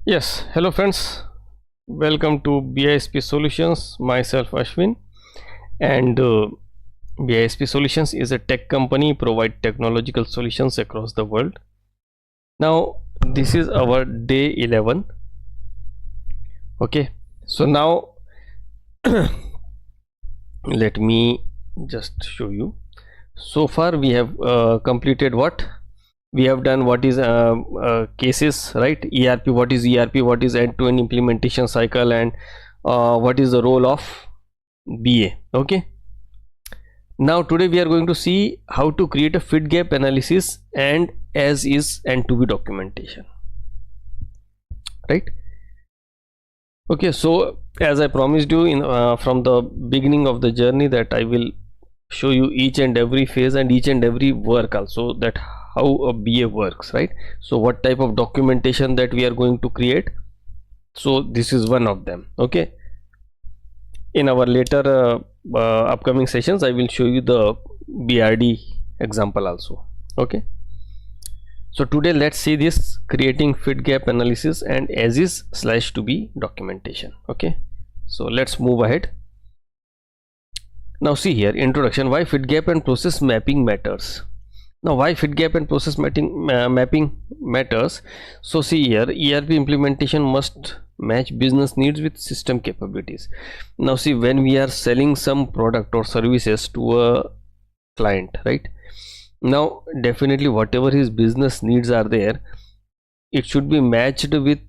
Yes, hello friends, welcome to BISP Solutions. Myself Ashwin, and BISP Solutions is a tech company provide technological solutions across the world. Now this is our day 11. Okay, so now let me just show you. So far we have completed what we have done. What is cases, right? ERP, what is ERP, what is end-to-end implementation cycle, and what is the role of BA. Okay, now today we are going to see how to create a fit gap analysis and as is and to be documentation, right? Okay, so as I promised you in from the beginning of the journey that I will show you each and every phase and each and every work also, that how a BA works, right? So what type of documentation that we are going to create, so this is one of them. Okay, in our later upcoming sessions I will show you the BRD example also. Okay, so today let's see this creating fit gap analysis and as is / to be documentation. Okay, so let's move ahead. Now see here, introduction. Why fit gap and process mapping matters. Now why fit gap and process mapping matters? So see here, ERP implementation must match business needs with system capabilities. Now see, when we are selling some product or services to a client, right? Now definitely whatever his business needs are there, it should be matched with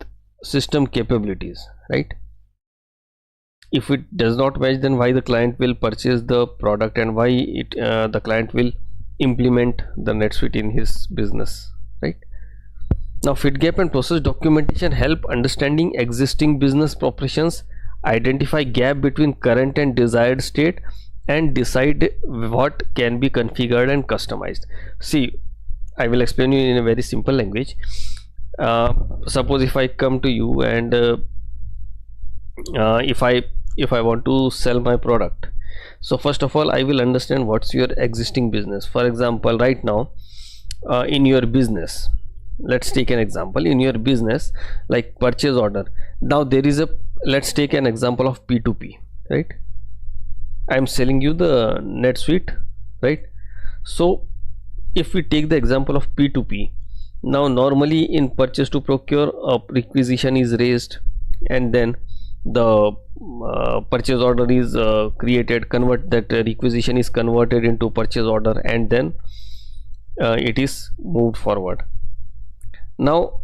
system capabilities, right? If it does not match, then why the client will purchase the product and why it the client will implement the NetSuite in his business, right? Now fit gap and process documentation help understanding existing business operations, identify gap between current and desired state, and decide what can be configured and customized. See, I will explain you in a very simple language. Suppose if I come to you and if I want to sell my product, so first of all I will understand what's your existing business. For example, right now in your business, let's take an example. In your business, like purchase order, now there is a, let's take an example of P2P, right? I'm selling you the NetSuite, right? So if we take the example of P2P, now normally in purchase to procure, a requisition is raised, and then the purchase order is created, convert that requisition is converted into purchase order, and then it is moved forward. Now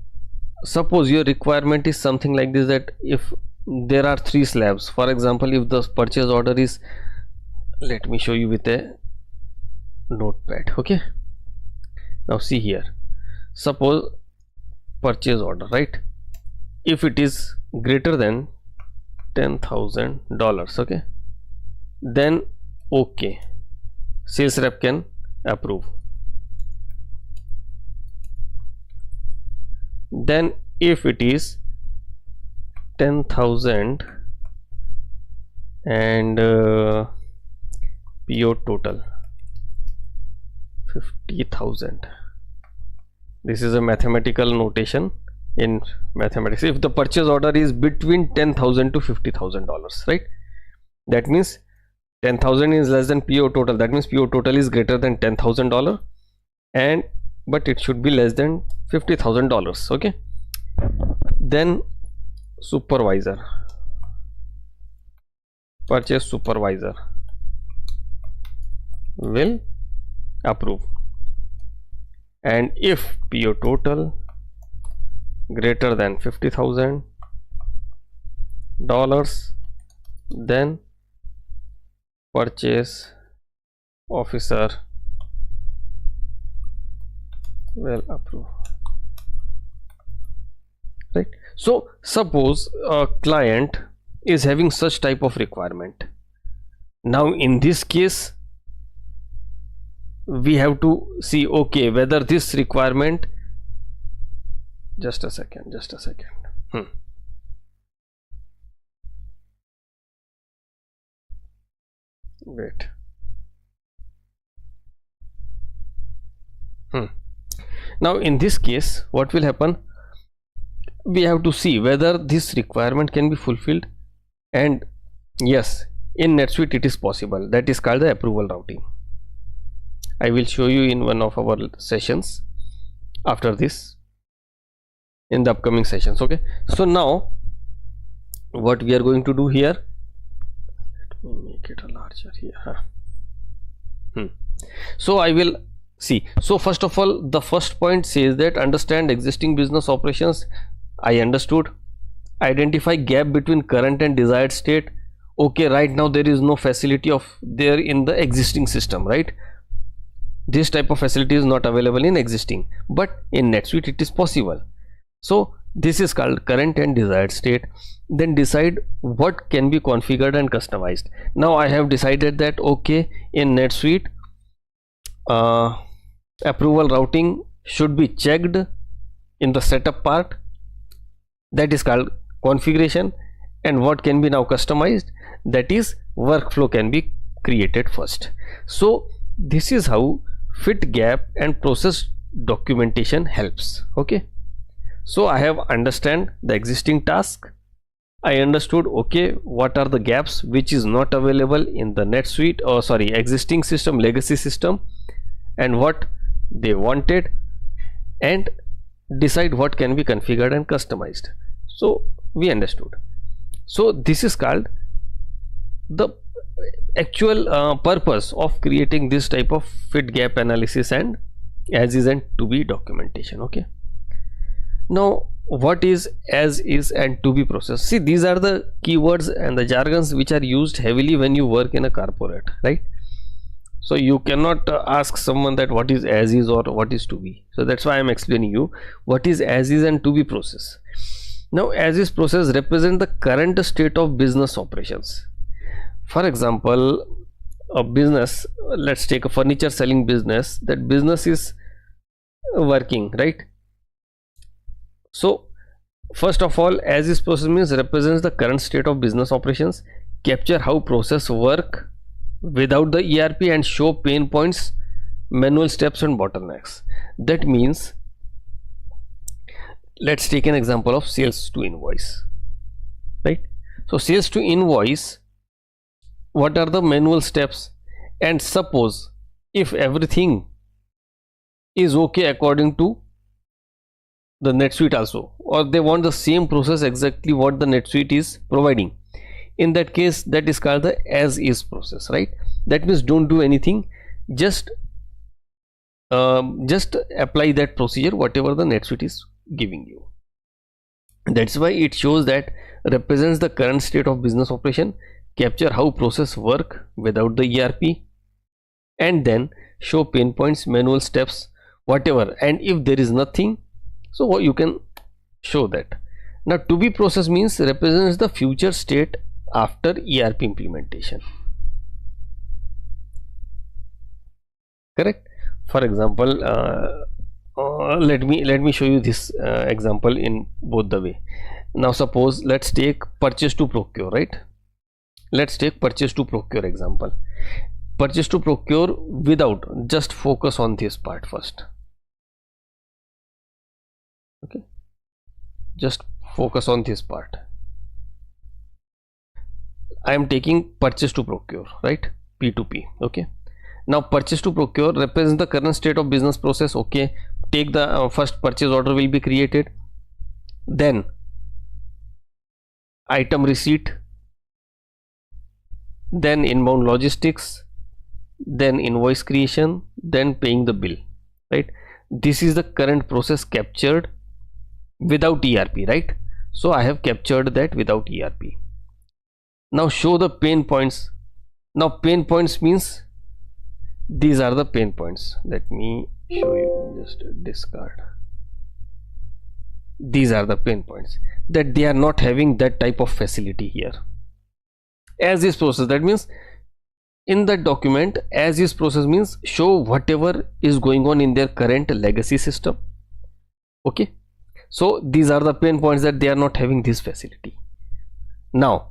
suppose your requirement is something like this, that if there are 3 slabs, for example, if the purchase order is, let me show you with a notepad. Okay, now see here, suppose purchase order, right? If it is greater than $10,000, okay, then okay, sales rep can approve. Then if it is 10,000 and PO total 50,000, this is a mathematical notation in mathematics. If the purchase order is between $10,000 to $50,000, right, that means 10,000 is less than PO total, that means PO total is greater than $10,000, and but it should be less than $50,000. okay, then supervisor, purchase supervisor will approve, and if PO total greater than $50,000, then purchase officer will approve, right? So suppose a client is having such type of requirement. Now in this case we have to see, okay, whether this requirement, just a second, wait, now in this case what will happen, we have to see whether this requirement can be fulfilled, and yes, in NetSuite it is possible. That is called the approval routing. I will show you in one of our sessions after this, in the upcoming sessions. Okay, so now what we are going to do here, let me make it a larger here. So I will see. So first of all, the first point says that understand existing business operations. I understood. Identify gap between current and desired state. Okay, right now there is no facility of there in the existing system, right? This type of facility is not available in existing, but in NetSuite it is possible. So this is called current and desired state. Then decide what can be configured and customized. Now I have decided that okay, in NetSuite approval routing should be checked in the setup part. That is called configuration. And what can be now customized, that is workflow can be created first. So this is how fit gap and process documentation helps. Okay, so I have understand the existing task. I understood okay, what are the gaps which is not available in the NetSuite, or sorry, existing system, legacy system, and what they wanted, and decide what can be configured and customized. So we understood. So this is called the actual purpose of creating this type of fit gap analysis and as is and to be documentation. Okay, now what is as is and to be process? See, these are the keywords and the jargons which are used heavily when you work in a corporate, right? So you cannot ask someone that what is as is or what is to be. So that's why I am explaining you what is as is and to be process. Now as is process represent the current state of business operations. For example, a business, let's take a furniture selling business. That business is working, right? So first of all, as is process means represents the current state of business operations, capture how process work without the ERP, and show pain points, manual steps and bottlenecks. That means, let's take an example of sales to invoice, right? So sales to invoice, what are the manual steps? And suppose if everything is okay according to the NetSuite also, or they want the same process exactly what the NetSuite is providing, in that case that is called the as is process, right? That means don't do anything, just apply that procedure whatever the NetSuite is giving you. That's why it shows that represents the current state of business operation, capture how process work without the ERP, and then show pain points, manual steps, whatever. And if there is nothing, so you can show that. Now to be process means represents the future state after ERP implementation. Correct? For example, let me show you this example in both the way. Now suppose let's take purchase to procure, right? Let's take purchase to procure example. Purchase to procure without, just focus on this part first. Okay, just focus on this part. I am taking purchase to procure, right? P2P. Okay, now purchase to procure represents the current state of business process. Okay, take the first purchase order will be created, then item receipt, then inbound logistics, then invoice creation, then paying the bill, right? This is the current process captured without ERP, right? So I have captured that without ERP. Now show the pain points. Now pain points means these are the pain points. Let me show you, just discard. These are the pain points that they are not having that type of facility here. As is process, that means in that document, as is process means show whatever is going on in their current legacy system. Okay, so these are the pain points that they are not having this facility. Now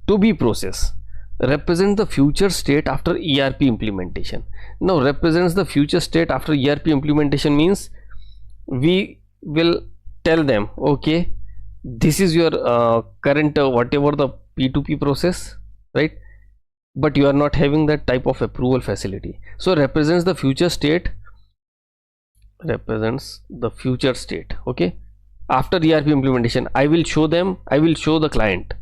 to be process represent the future state after ERP implementation. Now represents the future state after ERP implementation means we will tell them, okay, this is your current whatever the P2P process, right? But you are not having that type of approval facility. So represents the future state, okay. After ERP implementation, I will show the client,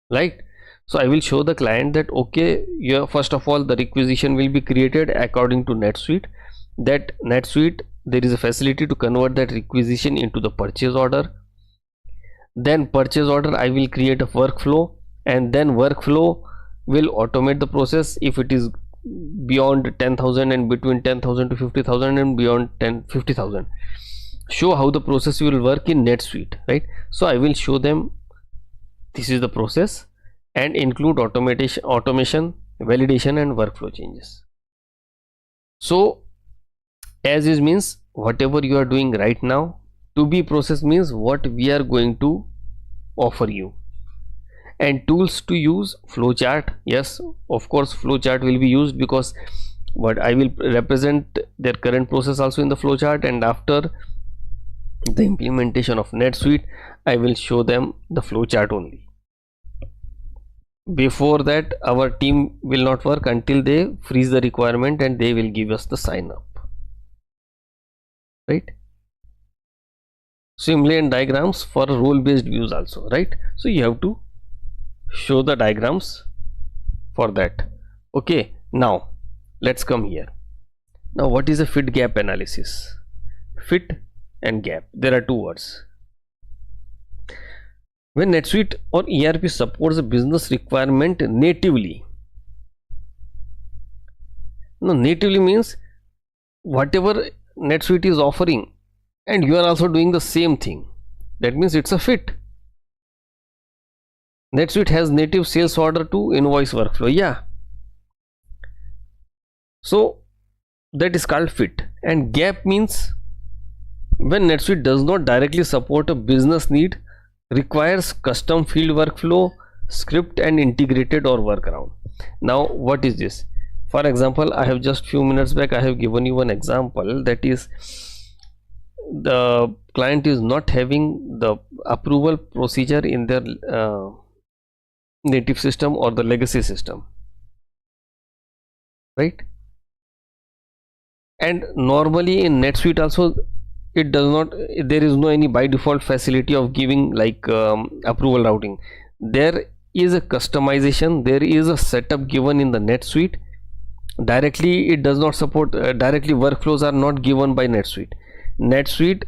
right? So I will show the client that okay, first of all the requisition will be created according to NetSuite. That NetSuite, there is a facility to convert that requisition into the purchase order. Then purchase order, I will create a workflow, and then workflow will automate the process if it is beyond 10,000 and between 10,000 to 50,000 and beyond 50,000. Show how the process will work in NetSuite, right? So I will show them this is the process and include automation, validation and workflow changes. So as is means whatever you are doing right now, to be process means what we are going to offer you. And tools to use, flowchart, yes, of course flowchart will be used, because what I will represent their current process also in the flowchart, and after the implementation of NetSuite I will show them the flowchart only. Before that our team will not work until they freeze the requirement and they will give us the sign up, right? Simulate diagrams for role based views also, right? So you have to show the diagrams for that. Okay, now let's come here. Now what is a fit gap analysis? Fit and gap, there are two words. When NetSuite or ERP supports a business requirement natively, no, natively means whatever NetSuite is offering and you are also doing the same thing, that means it's a fit. NetSuite has native sales order to invoice workflow, yeah. So that is called fit. And gap means when NetSuite does not directly support a business need, requires custom field workflow, script and integrated or workaround. Now what is this? For example, I have just few minutes back I have given you one example, that is the client is not having the approval procedure in their native system or the legacy system, right? And normally in NetSuite also it does not, there is no any by default facility of giving like approval routing. There is a customization, there is a setup given in the NetSuite. Directly it does not support, directly workflows are not given by NetSuite. NetSuite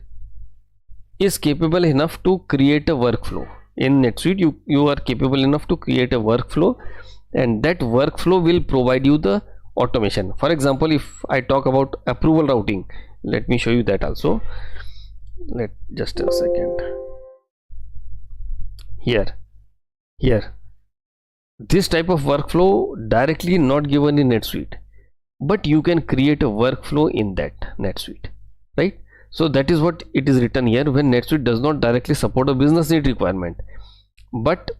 is capable enough to create a workflow. In NetSuite you are capable enough to create a workflow, and that workflow will provide you the automation. For example, if I talk about approval routing, let me show you that also. Just a second. Here this type of workflow directly not given in NetSuite, but you can create a workflow in that NetSuite, right? So that is what it is written here. When NetSuite does not directly support a business need requirement, but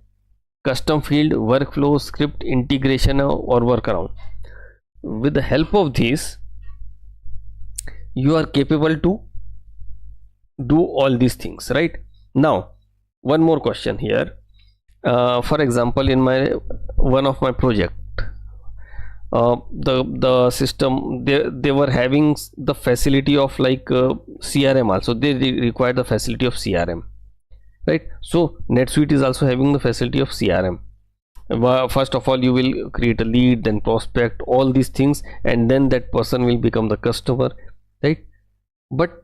custom field workflow, script integration or workaround, with the help of this you are capable to do all these things, right? Now one more question here. For example, in one of my project, the system, they were having the facility of like CRM also. They require the facility of CRM, right? So NetSuite is also having the facility of CRM. First of all you will create a lead, then prospect, all these things, and then that person will become the customer, right? But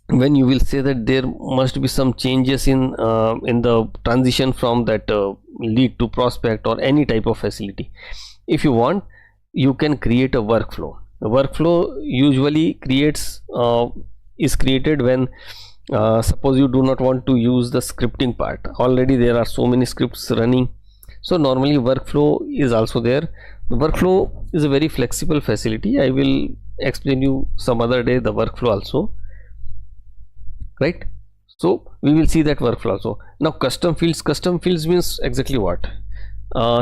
when you will say that there must be some changes in the transition from that lead to prospect or any type of facility, if you want, you can create a workflow. A workflow usually is created when suppose you do not want to use the scripting part. Already there are so many scripts running, so normally workflow is also there. The workflow is a very flexible facility. I will explain you some other day the workflow also, right? So we will see that workflow also. Now custom fields means exactly what?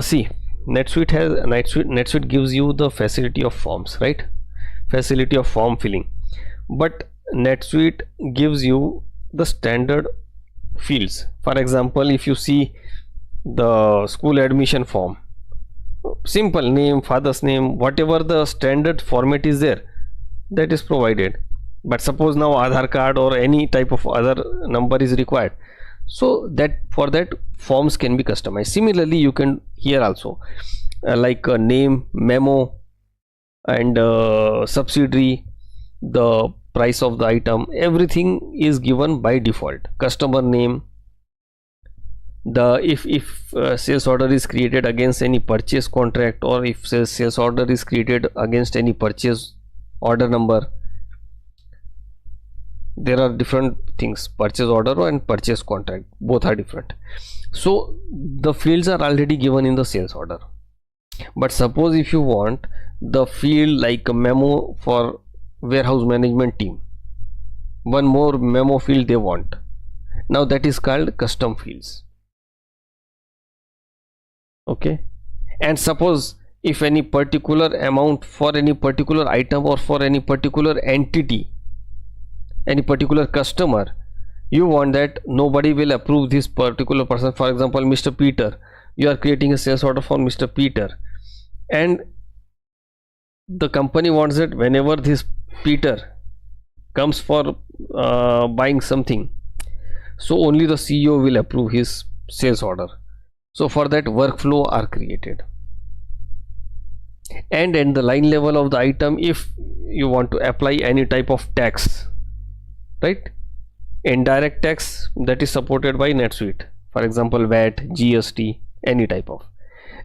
See, NetSuite gives you the facility of forms, right? Facility of form filling, but NetSuite gives you the standard fields. For example, if you see the school admission form, simple name, father's name, whatever the standard format is there, that is provided. But suppose now Aadhaar card or any type of other number is required, so that for that forms can be customized. Similarly, you can here also like a name, memo, and subsidiary, the price of the item, everything is given by default. Customer name, the if sales order is created against any purchase contract, or if sales order is created against any purchase order number, there are different things, purchase order and purchase contract, both are different. So the fields are already given in the sales order. But suppose if you want the field like a memo for warehouse management team, one more memo field they want, now that is called custom fields. Okay, and suppose if any particular amount for any particular item or for any particular entity, any particular customer, you want that nobody will approve this particular person. For example, Mr. Peter, you are creating a sales order for Mr. Peter, and the company wants that whenever this Peter comes for buying something, so only the CEO will approve his sales order. So for that, workflow are created. And at the line level of the item, if you want to apply any type of tax, right, indirect tax, that is supported by NetSuite, for example VAT, GST, any type of.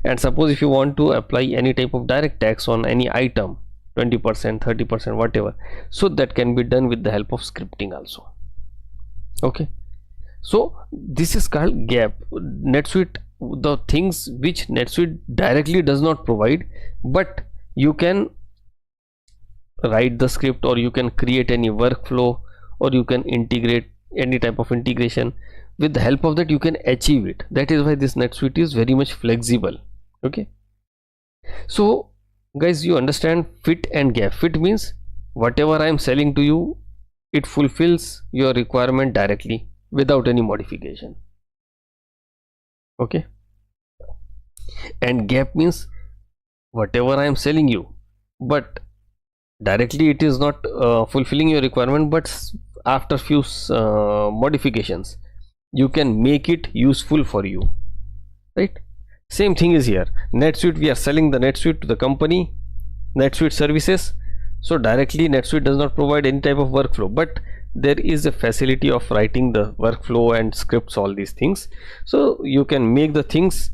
And suppose if you want to apply any type of direct tax on any item, 20%, 30%, whatever, so that can be done with the help of scripting also. Okay, so this is called gap. NetSuite, the things which NetSuite directly does not provide, but you can write the script, or you can create any workflow, or you can integrate any type of integration. With the help of that, you can achieve it. That is why this NetSuite is very much flexible. Okay, so guys, you understand fit and gap. Fit means whatever I am selling to you, it fulfills your requirement directly without any modification. Okay, and gap means whatever I am selling you, but directly it is not fulfilling your requirement, but after few modifications you can make it useful for you, right? Same thing is here. NetSuite, we are selling the NetSuite to the company, NetSuite services, so directly NetSuite does not provide any type of workflow, but there is a facility of writing the workflow and scripts, all these things, so you can make the things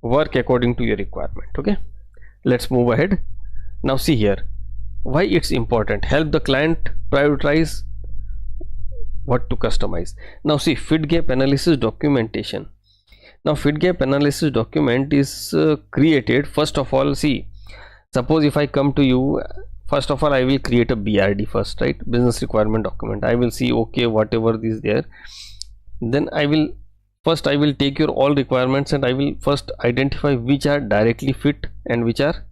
work according to your requirement. Okay, let's move ahead. Now see here why it's important. Help the client prioritize what to customize. Now see, fit gap analysis documentation. Now fit gap analysis document is created. First of all, see, suppose if I come to you, first of all I will create a BRD first, right, business requirement document. I will see, okay, whatever is there, then I will take your all requirements, and I will first identify which are directly fit and which are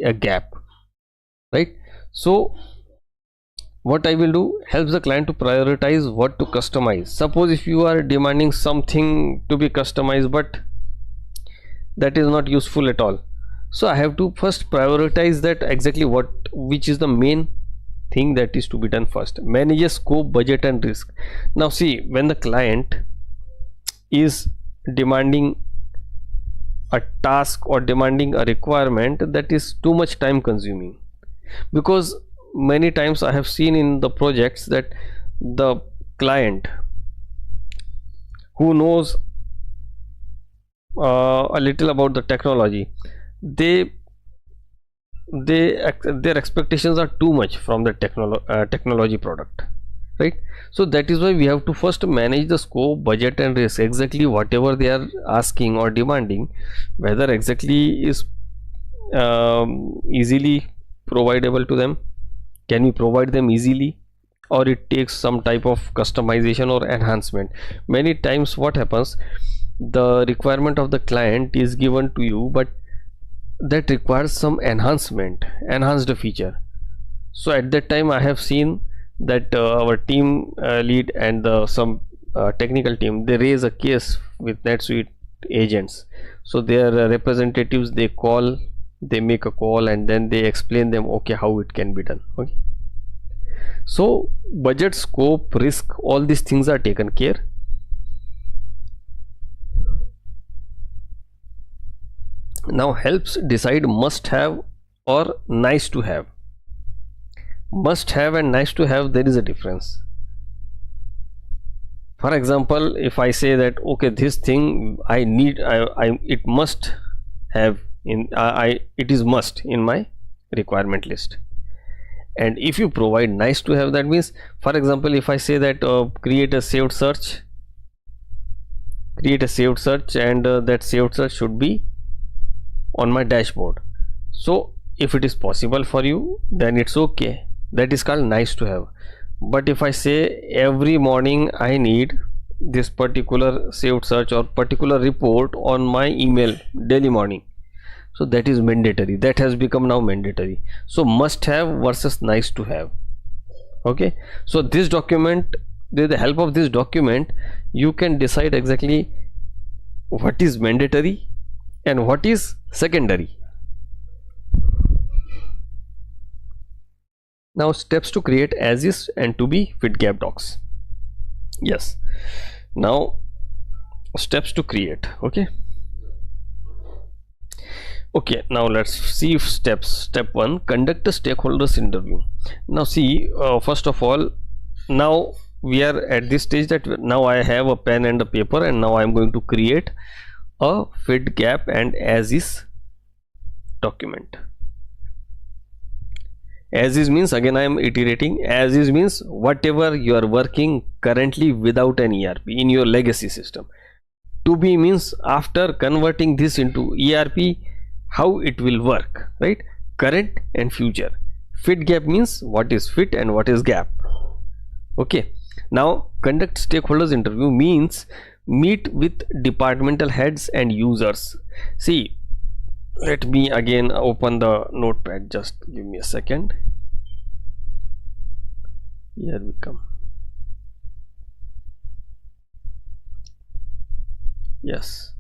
a gap, right? So what I will do, helps the client to prioritize what to customize. Suppose if you are demanding something to be customized, but that is not useful at all, so I have to first prioritize that exactly which is the main thing that is to be done first. Manage a scope, budget and risk. Now see, when the client is demanding a task or demanding a requirement, that is too much time consuming, because many times I have seen in the projects that the client who knows a little about the technology, their expectations are too much from the technology product, right? So that is why we have to first manage the scope, budget and risk, exactly whatever they are asking or demanding, whether exactly is easily providable to them, can we provide them easily, or it takes some type of customization or enhancement. Many times what happens, the requirement of the client is given to you, but that requires some enhanced feature. So at that time I have seen that our team lead and some technical team, they raise a case with NetSuite agents. So their representatives, they make a call, and then they explain them, okay, how it can be done. Okay, so budget, scope, risk, all these things are taken care. Now helps decide must have or nice to have. Must have and nice to have, there is a difference. For example, if I say that okay, this thing I need, it must have in it is must in my requirement list. And if you provide nice to have, that means, for example, if I say that create a saved search, and that saved search should be on my dashboard. So if it is possible for you, then it's okay, that is called nice to have. But if I say every morning I need this particular saved search or particular report on my email daily morning, so that is mandatory, that has become now mandatory. So must have versus nice to have. Okay, so this document, with the help of this document, you can decide exactly what is mandatory and what is secondary. Now steps to create as is and to be fit gap docs. Yes, now steps to create. Okay, now let's see steps. Step 1, conduct a stakeholders interview. Now see, first of all, now we are at this stage that now I have a pen and a paper, and now I am going to create a fit gap and as is document. As is means, again I am iterating, as is means whatever you are working currently without an ERP in your legacy system. To be means after converting this into ERP, how it will work, right? Current and future. Fit gap means what is fit and what is gap. Okay, now conduct stakeholders interview means meet with departmental heads and users. See, let me again open the notepad, just give me a second. Here we come. Yes,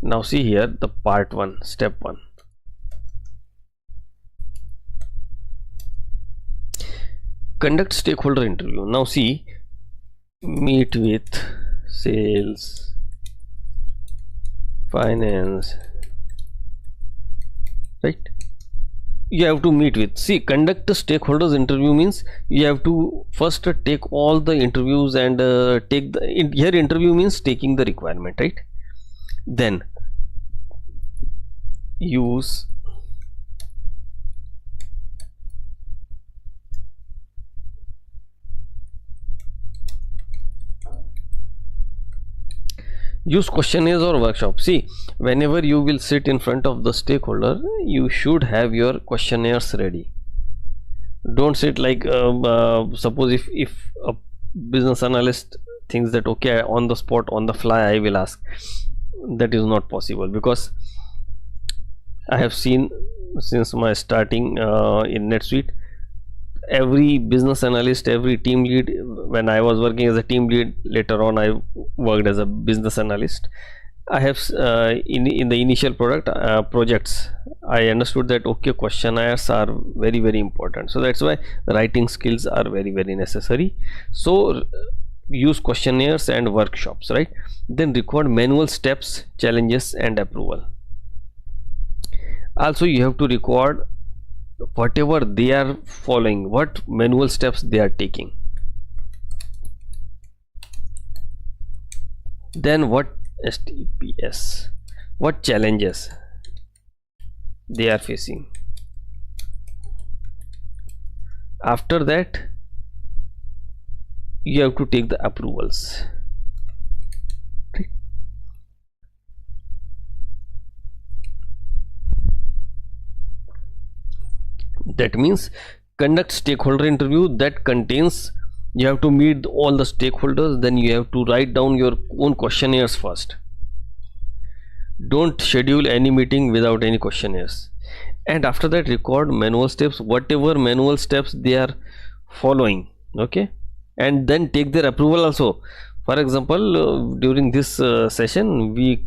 now see here the part 1, step 1. Conduct stakeholder interview. Now see, meet with sales, finance, right? You have to meet with, see, conduct a stakeholders interview means you have to first take all the interviews and take the, here interview means taking the requirement, right? Then use questionnaires or workshop. See, whenever you will sit in front of the stakeholder, you should have your questionnaires ready. Don't sit like suppose if a business analyst thinks that okay, on the spot, on the fly I will ask, that is not possible, because I have seen since my starting in NetSuite, every business analyst, every team lead, when I was working as a team lead, later on I worked as a business analyst, I have in the initial projects, I understood that okay, questionnaires are very, very important. So that's why writing skills are very, very necessary. So use questionnaires and workshops, right? Then record manual steps, challenges and approval. Also you have to record whatever they are following, what manual steps they are taking, then what STPS, what challenges they are facing. After that you have to take the approvals. That means conduct stakeholder interview, that contains you have to meet all the stakeholders, then you have to write down your own questionnaires first. Don't schedule any meeting without any questionnaires. And after that record manual steps, whatever manual steps they are following, okay, and then take their approval also. For example, during this session we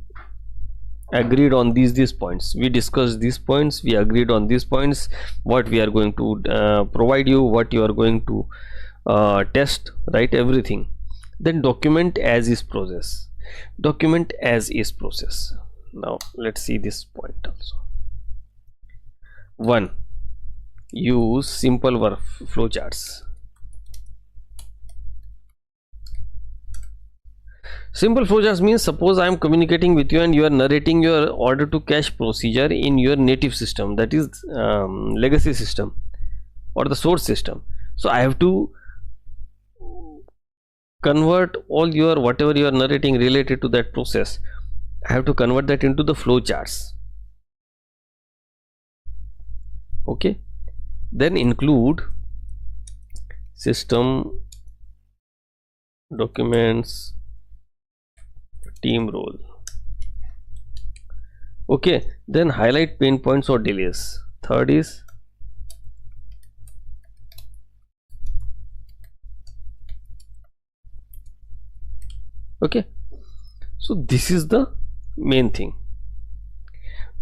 agreed on these points, we discussed these points, we agreed on these points, what we are going to provide you, what you are going to test, right, everything. Then document as is process, document as is process. Now let's see this point also. 1, use simple workflow charts. Simple flowcharts means, suppose I am communicating with you and you are narrating your order to cash procedure in your native system, that is legacy system or the source system. So I have to convert all your whatever you are narrating related to that process, I have to convert that into the flowcharts. Okay, then include system, documents, team role. Okay, then highlight pain points or delays. Third is okay, so this is the main thing.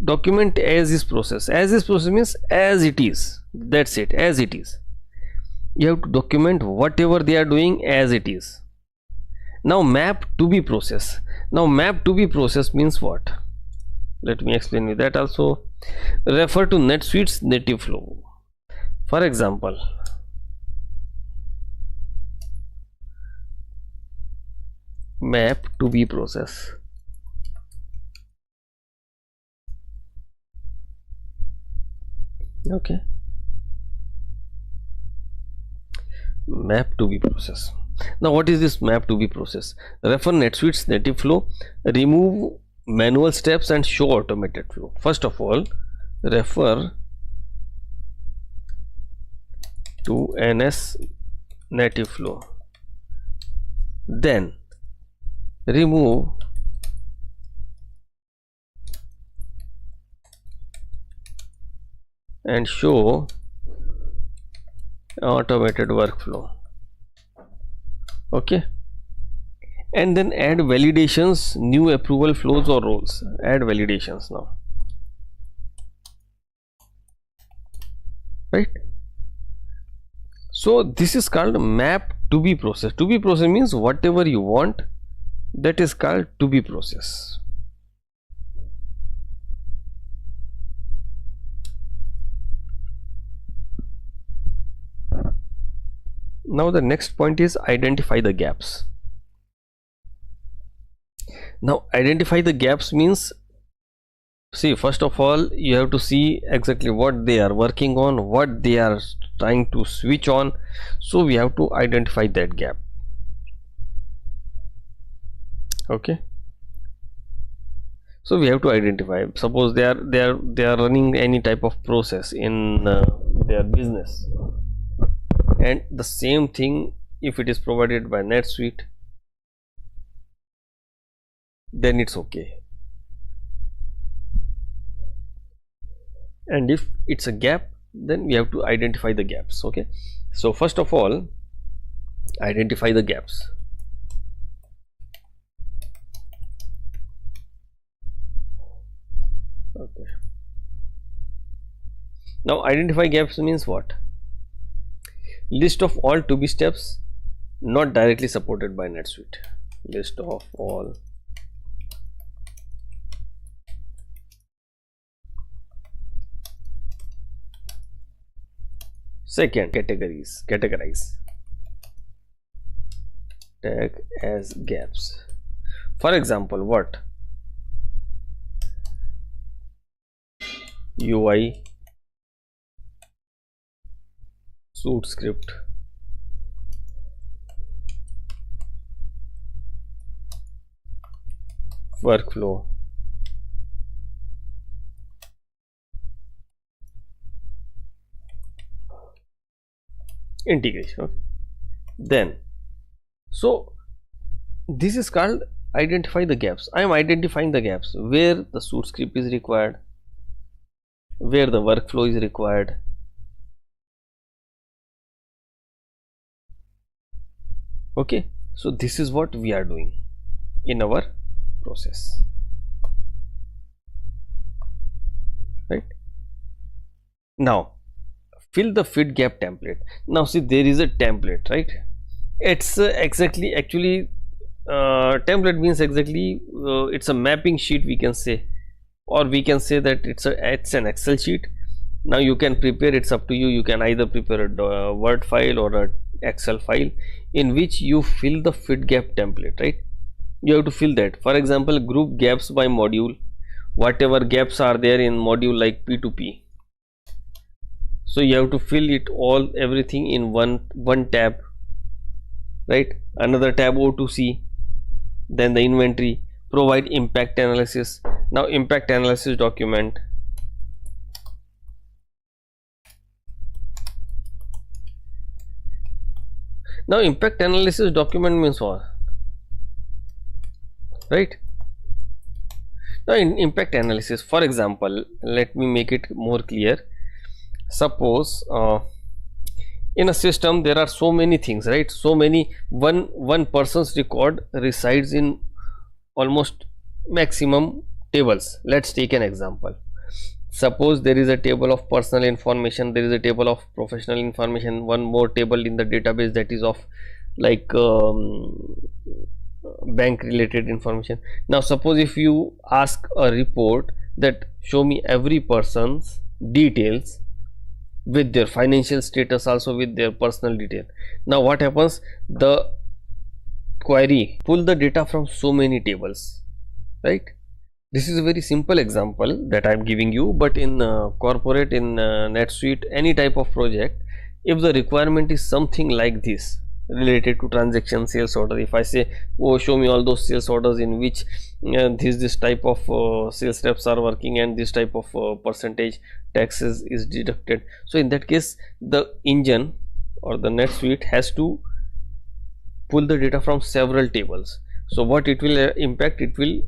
Document as is process. As is process means as it is, that's it, as it is. You have to document whatever they are doing as it is. Now map to be process. Now map to be process means what? Let me explain you that also. Refer to NetSuite's native flow. For example, map to be process. Okay, map to be process. Now what is this map to be process? Refer NetSuite's native flow, remove manual steps and show automated flow. First of all, refer to NS native flow, then remove and show automated workflow. Okay, and then add validations, new approval flows or roles. Add validations now, right? So this is called map to be process. To be process means whatever you want, that is called to be process. Now the next point is identify the gaps. Now identify the gaps means, see, first of all you have to see exactly what they are working on, what they are trying to switch on. So we have to identify that gap. Okay, so we have to identify, suppose they are running any type of process in their business, and the same thing if it is provided by NetSuite, then it's okay. And if it's a gap, then we have to identify the gaps. Okay, so first of all, identify the gaps. Okay, now identify gaps means what? List of all to be steps not directly supported by NetSuite. List of all second, categorize, tag as gaps. For example, what? UI, suite script, workflow, integration. Okay. Then, so this is called identify the gaps. I am identifying the gaps where the suite script is required, where the workflow is required. Okay, So this is what we are doing in our process, right? Now fill the fit gap template. Now see, there is a template, right? It's exactly, actually template means exactly it's a mapping sheet, we can say, or we can say that it's an Excel sheet. Now you can prepare, it's up to you. You can either prepare a Word file or a Excel file in which you fill the fit gap template, right? You have to fill that. For example, group gaps by module, whatever gaps are there in module like P2P. So you have to fill it all, everything in one tab, right? Another tab O2C, then the inventory. Provide impact analysis. Now impact analysis document. Now impact analysis document means what, right? Now in impact analysis, for example, let me make it more clear. Suppose in a system there are so many things, right? So many, one person's record resides in almost maximum tables. Let's take an example. Suppose there is a table of personal information, there is a table of professional information, one more table in the database that is of like bank related information. Now suppose if you ask a report that show me every person's details with their financial status, also with their personal detail. Now what happens, the query pull the data from so many tables, right? This is a very simple example that I am giving you, but in corporate, in NetSuite, any type of project, if the requirement is something like this related to transaction sales order, if I say, oh, show me all those sales orders in which this type of sales reps are working and this type of percentage taxes is deducted. So in that case, the engine or the NetSuite has to pull the data from several tables. So what it will impact, it will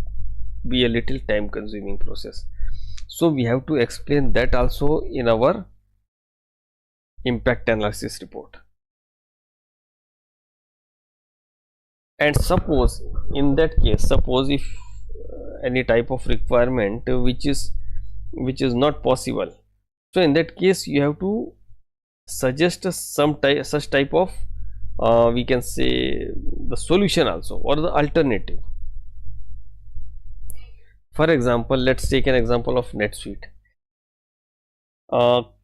be a little time consuming process. So we have to explain that also in our impact analysis report. And suppose in that case, suppose if any type of requirement which is not possible, so in that case you have to suggest such type of we can say the solution also, or the alternative. For example, let's take an example of NetSuite.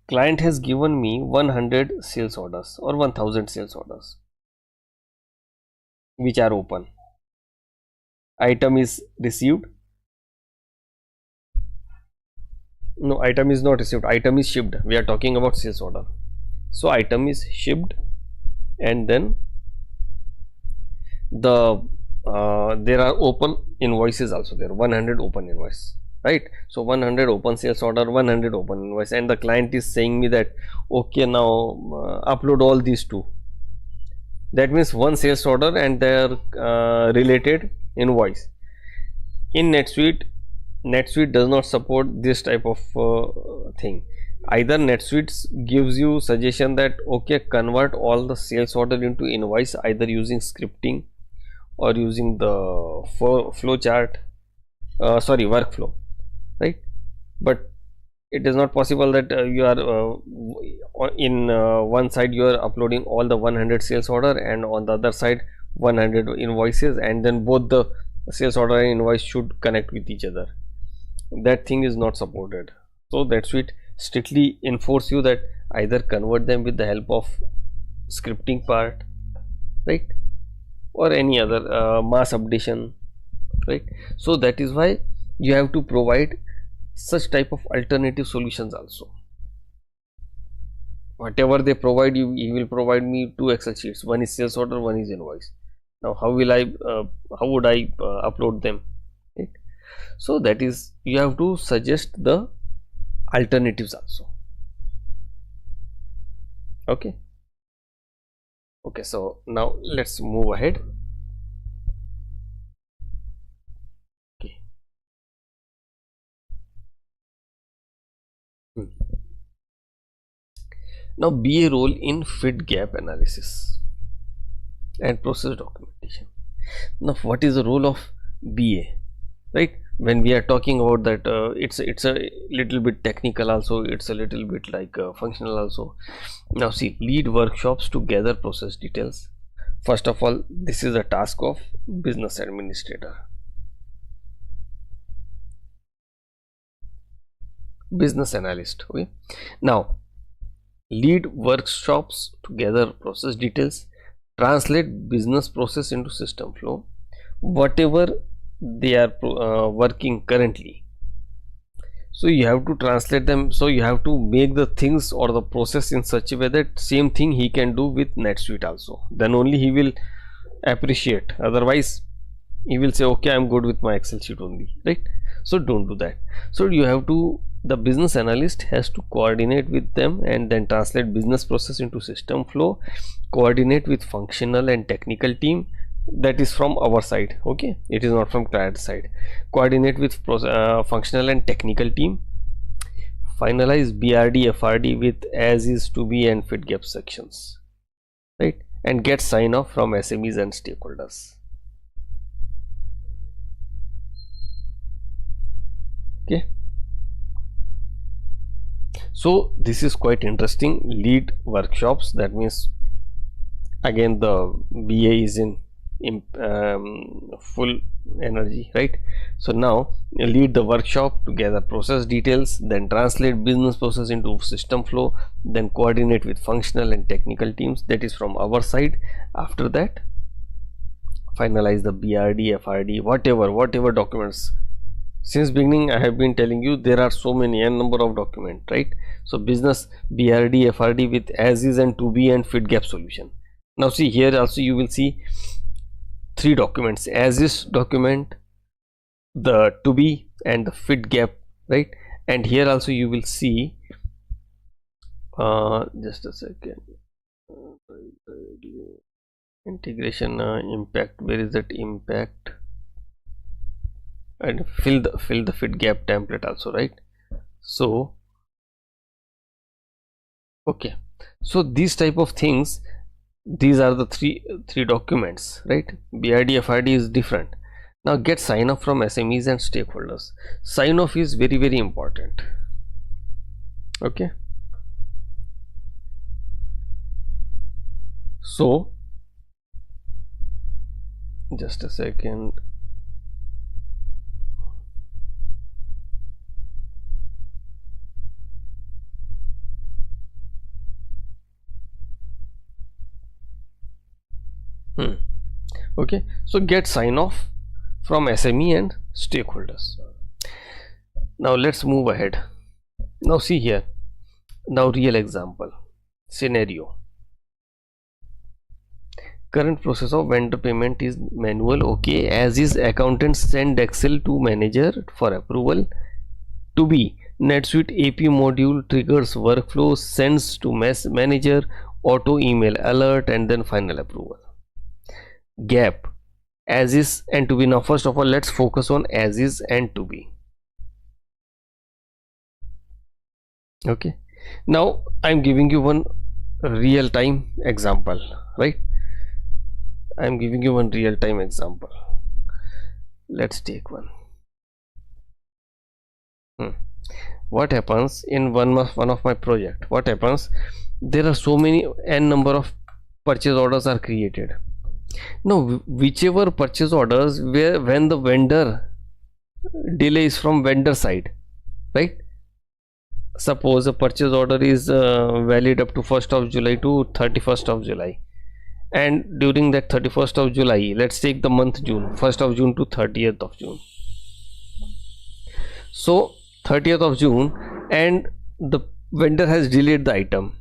Client has given me 100 sales orders or 1000 sales orders which are open. Item is received. No, item is not received, item is shipped. We are talking about sales order. So item is shipped, and then the there are open invoices also there, 100 open invoice, right? So 100 open sales order, 100 open invoice, and the client is saying me that okay, now upload all these two. That means one sales order and their related invoice. In NetSuite does not support this type of thing. Either NetSuite gives you suggestion that okay, convert all the sales order into invoice, either using scripting or using the flow chart, workflow, right? But it is not possible that you are in one side you are uploading all the 100 sales order and on the other side 100 invoices, and then both the sales order and invoice should connect with each other. That thing is not supported. So that's it, strictly enforce you that either convert them with the help of scripting part, right, or any other mass updation, right? So that is why you have to provide such type of alternative solutions also. Whatever they provide you, he will provide me two Excel sheets, one is sales order, one is invoice. Now how would I upload them, right? So that is, you have to suggest the alternatives also. Okay, so now let's move ahead. Okay. Now be a role in fit gap analysis. and process documentation. Now what is the role of BA, right? When we are talking about that, it's a little bit technical also, it's a little bit like functional also. Now see, lead workshops to gather process details. First of all, this is a task of business administrator, business analyst. Okay, now lead workshops to gather process details, translate business process into system flow, whatever they are working currently. So you have to translate them, so you have to make the things or the process in such a way that same thing he can do with NetSuite also, then only he will appreciate. Otherwise he will say, okay, I'm good with my Excel sheet only, right? So don't do that. So you have to, the business analyst has to coordinate with them and then translate business process into system flow, coordinate with functional and technical team. That is from our side, okay, it is not from client side. Coordinate with functional and technical team, finalize BRD FRD with as is, to be and fit gap sections, right? And get sign off from SMEs and stakeholders. Okay, so this is quite interesting. Lead workshops, that means again the BA is in full energy, right? So now lead the workshop to gather process details, then translate business process into system flow, then coordinate with functional and technical teams, that is from our side. After that, finalize the BRD FRD, whatever documents. Since beginning I have been telling you there are so many n number of documents, right? So business BRD FRD with as is and to be and fit gap solution. Now see, here also you will see 3 documents: as is document, the to be and the fit gap, right? And here also you will see just a second, integration impact, where is that impact, and fill the fit gap template also, right? So okay, so these type of things, these are the three documents, right? BRD FRD is different. Now get sign off from SMEs and stakeholders. Sign off is very important. Okay, so just a second. Okay, so get sign off from SME and stakeholders. Now let's move ahead. Now see here, now real example scenario. Current process of vendor payment is manual, okay, as is accountants send Excel to manager for approval. To be, NetSuite AP module triggers workflow, sends to manager, auto email alert, and then final approval. Gap, as is and to be. Now first of all, let's focus on as is and to be. Okay, now I'm giving you one real-time example, right? I'm giving you one real-time example. Let's take one. What happens in one of my project? What happens? There are so many n number of purchase orders are created. Now whichever purchase orders where when the vendor delay is from vendor side, right? Suppose a purchase order is valid up to 1st of July to 31st of July, and during that 31st of July, let's take the month June, 1st of June to 30th of June. So 30th of June, and the vendor has delayed the item.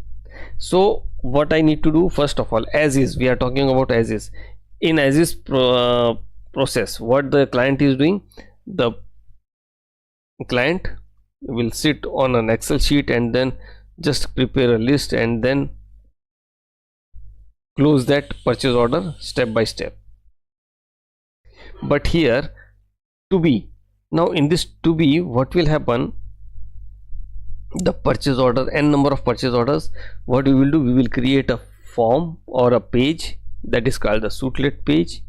So what I need to do, first of all, as is, we are talking about as is. In as is process, what the client is doing, the client will sit on an Excel sheet and then just prepare a list and then close that purchase order step by step. But here to be, now in this to be, what will happen, the purchase order, n number of purchase orders, what we will do, we will create a form or a page that is called the suitlet page.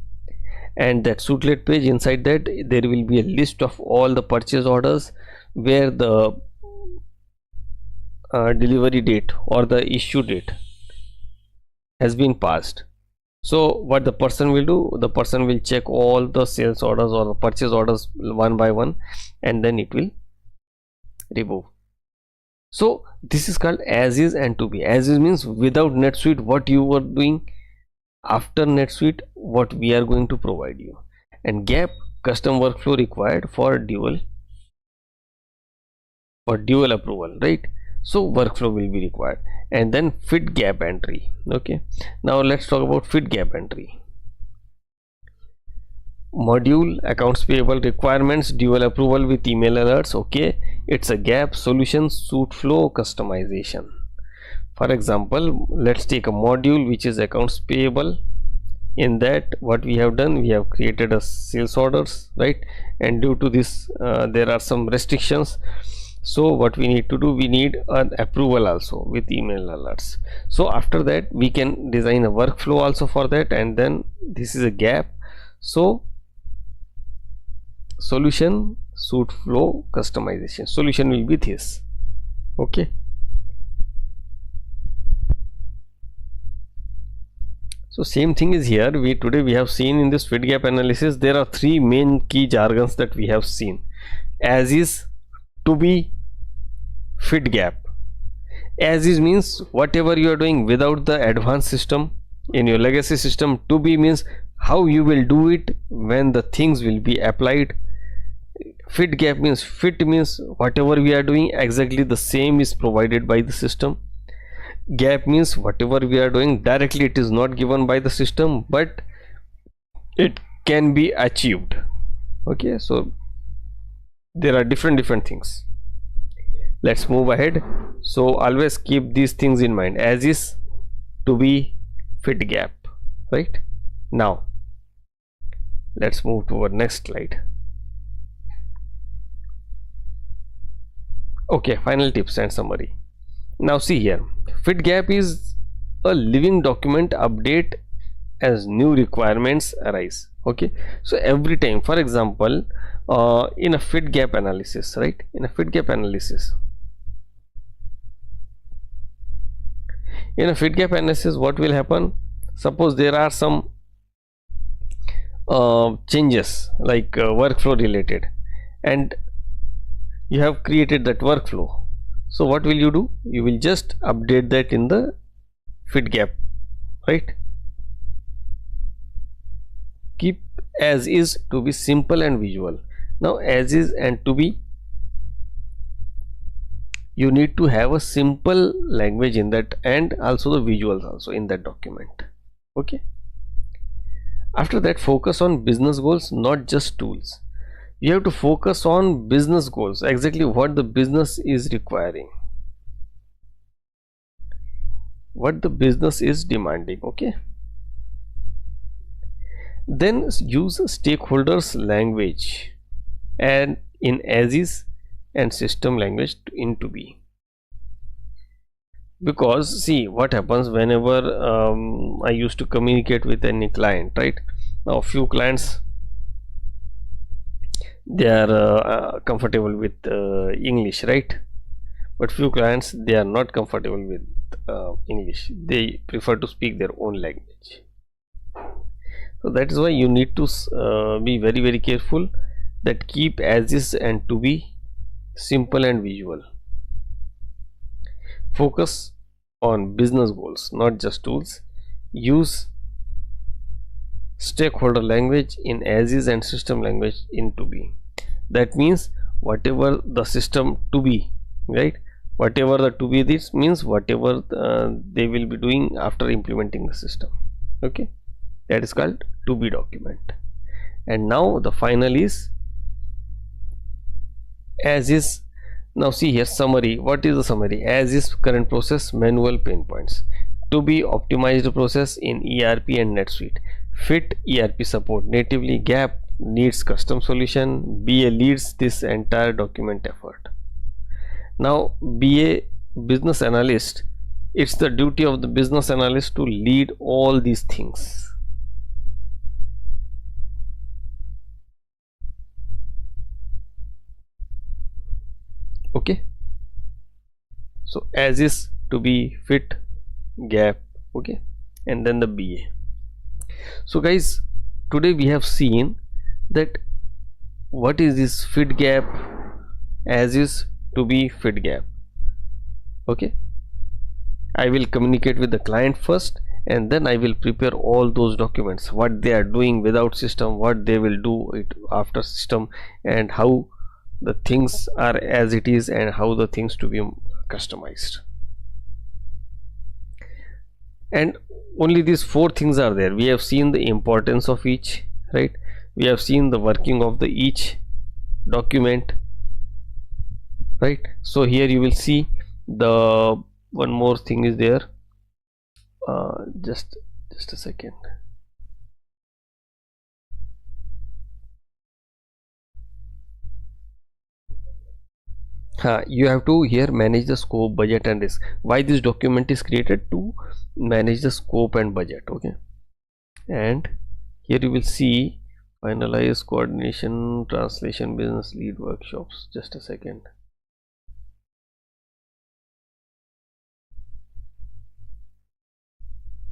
And that suitlet page, inside that there will be a list of all the purchase orders where the delivery date or the issue date has been passed. So what the person will do, the person will check all the sales orders or the purchase orders one by one, and then it will remove. So this is called as is and to be. As is means without NetSuite what you were doing, after NetSuite what we are going to provide you. And gap, custom workflow required for dual approval, right? So workflow will be required. And then fit gap entry. Okay, now let's talk about fit gap entry. Module, accounts payable requirements, dual approval with email alerts. Okay, it's a gap, solution, suite flow, customization. For example, let's take a module which is accounts payable. In that, what we have done, we have created a sales orders, right? And due to this there are some restrictions. So what we need to do, we need an approval also with email alerts. So after that we can design a workflow also for that. And then this is a gap, so solution, suite flow, customization. Solution will be this. Okay, so same thing is here. Today we have seen in this fit gap analysis, there are three main key jargons that we have seen: as is, to be, fit gap. As is means whatever you are doing without the advanced system in your legacy system. To be means how you will do it when the things will be applied. Fit gap means, fit means whatever we are doing exactly the same is provided by the system. Gap means whatever we are doing directly it is not given by the system, but it can be achieved. Okay, so there are different things. Let's move ahead. So always keep these things in mind: as is, to be, fit gap, right? Now let's move to our next slide. Okay, final tips and summary. Now see here, fit gap is a living document update as new requirements arise. Okay, so every time, for example, in a fit gap analysis, right? In a fit gap analysis, what will happen? Suppose there are some changes like workflow related, and you have created that workflow. So what will you do? You will just update that in the fit gap, right? Keep as is, to be simple and visual. Now as is and to be, you need to have a simple language in that, and also the visuals also in that document. Okay, after that, focus on business goals, not just tools. You have to focus on business goals, exactly what the business is requiring, what the business is demanding. Okay, then use stakeholders language and in as is and system language in to be. Because see what happens whenever I used to communicate with any client, right? Now few clients, they are comfortable with English, right? But few clients, they are not comfortable with English. They prefer to speak their own language. So that is why you need to be very careful that keep as is and to be simple and visual. Focus on business goals, not just tools. Use stakeholder language in as is and system language in to be. That means whatever the system to be, right? Whatever the to be, this means whatever they will be doing after implementing the system. Okay, that is called to be document. And now the final is as is. Now see here, summary. What is the summary? As is current process, manual pain points. To be optimized process in ERP and NetSuite. Fit ERP support natively. Gap needs custom solution. BA leads this entire document effort. Now BA business analyst it's the duty of the business analyst to lead all these things. Okay, so as is, to be, fit, gap. Okay, and then the BA. So guys, today we have seen that what is this fit, gap, as is, to be, fit, gap. Okay, I will communicate with the client first, and then I will prepare all those documents, what they are doing without system, what they will do it after system, and how the things are as it is, and how the things to be customized. And only these four things are there. We have seen the importance of each, right? We have seen the working of the each document, right? So here you will see the one more thing is there. Just a second. You have to here manage the scope, budget and risk. Why this document is created? To manage the scope and budget. Okay, and here you will see finalize, coordination, translation, business lead, workshops. Just a second.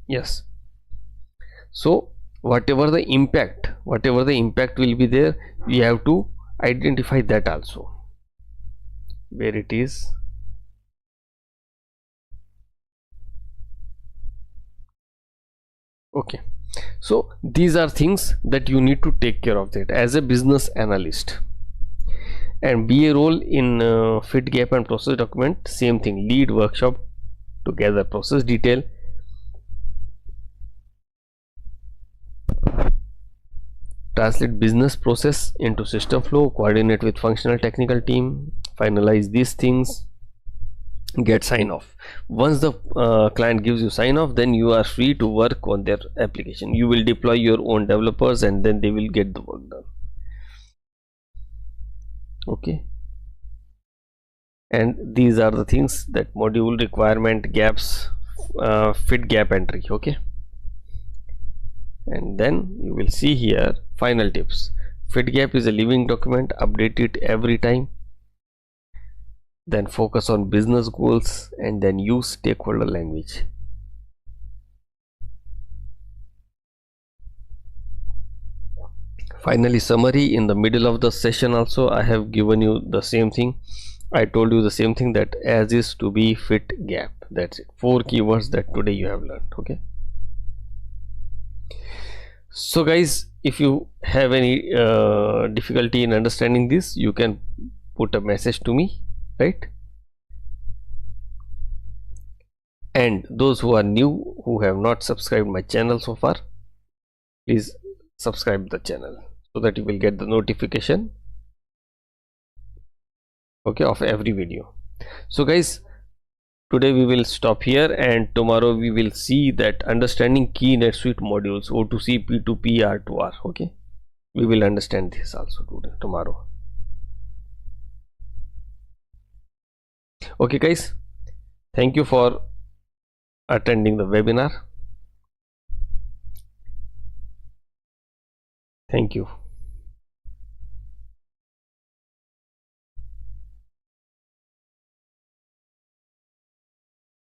Yes, so whatever the impact will be there, we have to identify that also, where it is. Okay, so these are things that you need to take care of that as a business analyst. And BA role in fit, gap and process document, same thing: lead, workshop, together process detail, translate business process into system flow, coordinate with functional technical team, finalize these things, get sign off. Once the client gives you sign off, then you are free to work on their application. You will deploy your own developers, and then they will get the work done. Okay, and these are the things that module requirement, gaps, fit, gap entry. Okay, and then you will see here final tips. Fit, gap is a living document, update it every time, then focus on business goals, and then use stakeholder language. Finally, summary. In the middle of the session also I have given you the same thing. I told you the same thing, that as is, to be, fit, gap. That's it, 4 keywords that today you have learned. Okay, so guys, if you have any difficulty in understanding this, you can put a message to me, right? And those who are new, who have not subscribed my channel so far, please subscribe the channel so that you will get the notification, okay, of every video. So guys, today we will stop here, and tomorrow we will see that understanding key NetSuite modules, O2C, P2P, R2R. Okay, we will understand this also tomorrow. Okay guys, thank you for attending the webinar. Thank you.